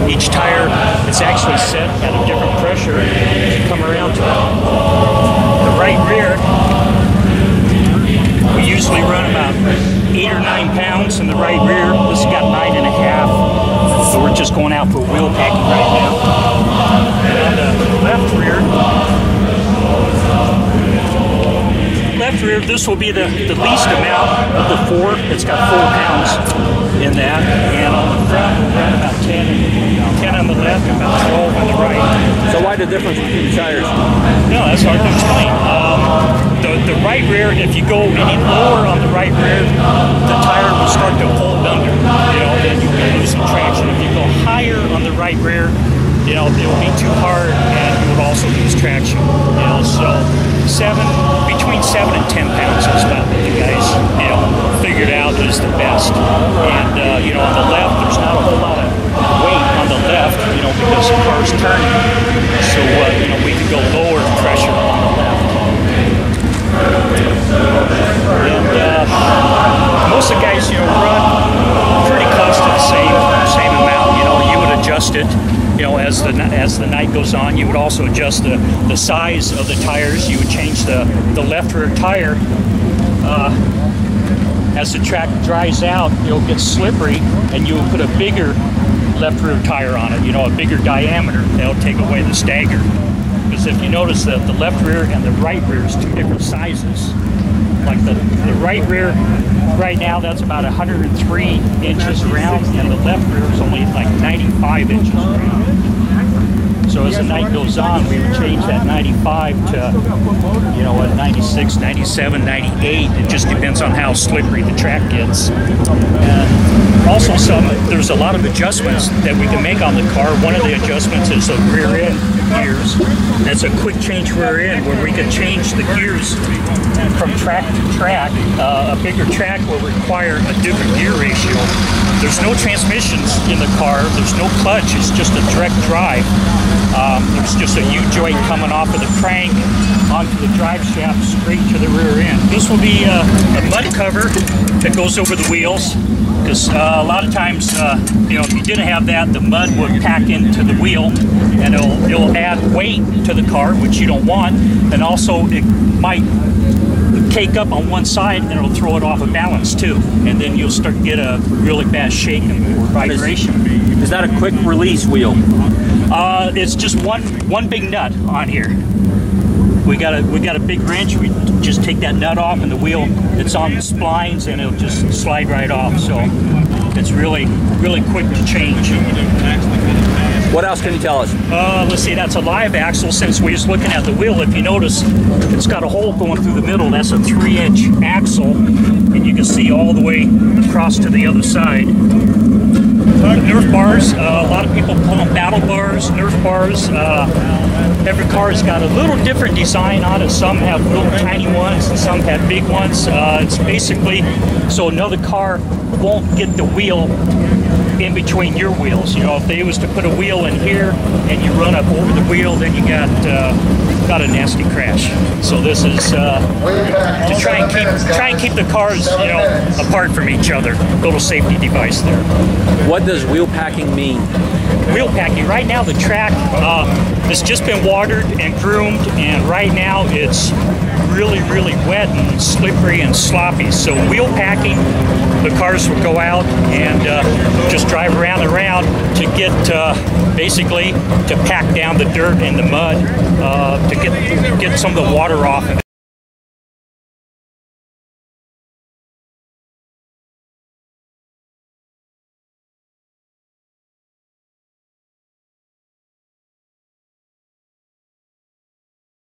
Each tire is actually set at a different pressure as you come around to it. The right rear, we usually run about 8 or 9 pounds in the right rear. This has got 9.5, so we're just going out for wheel packing right now. And on the left rear, this will be the least amount of the 4. It's got 4 pounds in that. And on the front, we'll run about 10 on the left and about 12 on the right. So why the difference between the tires? No, that's hard to explain. The right rear, if you go any lower on the right rear, the tire will start to hold under, and you'll be losing traction. If you go higher on the right rear, it'll be too hard and you would also lose traction. So between 7 and 10 pounds is about what you guys, figured out is the best. And, on the left, there's not a whole lot of weight on the left, because the car's turning. So, we can go lower pressure on the left. And most of the guys, run pretty close to the same amount. You would adjust it, as the night goes on. You would also adjust the size of the tires. You would change the left rear tire. As the track dries out, it'll get slippery, and you will put a bigger left rear tire on it, a bigger diameter. That'll take away the stagger. Because if you notice that the left rear and the right rear is 2 different sizes. Like the right rear, right now, that's about 103 inches around, and the left rear is only like 95 inches around. So as the night goes on, we would change that 95 to, a 96, 97, 98. It just depends on how slippery the track gets. And also, there's a lot of adjustments that we can make on the car. One of the adjustments is the rear end gears. That's a quick change rear end where we can change the gears from track to track. A bigger track will require a different gear ratio. There's no transmissions in the car. There's no clutch. It's just a direct drive. There's just a U-joint coming off of the crank onto the drive shaft straight to the rear end. This will be a mud cover that goes over the wheels, because a lot of times, if you didn't have that, the mud would pack into the wheel, and it'll add weight to the car, which you don't want, and also it might cake up on one side and it'll throw it off of balance too, and then you'll start to get a really bad shake and vibration. Is that a quick release wheel? It's just one big nut on here. We got a big wrench. We just take that nut off, and the wheel, it's on the splines, and it'll just slide right off. So it's really quick to change. What else can you tell us? Let's see, that's a live axle. Since we was looking at the wheel, if you notice, it's got a hole going through the middle. That's a 3-inch axle, and you can see all the way across to the other side. The Nerf bars, a lot of people call them battle bars, Nerf bars. Every car has got a little different design on it. Some have little tiny ones, and some have big ones. It's basically so another car won't get the wheel in between your wheels. If they was to put a wheel in here and you run up over the wheel, then you got a nasty crash. So this is to try and keep the cars apart from each other. Little safety device there. What does wheel packing mean? Wheel packing, right now the track has just been watered and groomed, and right now it's really wet and slippery and sloppy. So wheel packing, the cars will go out and just drive around to get basically to pack down the dirt and the mud to get some of the water off.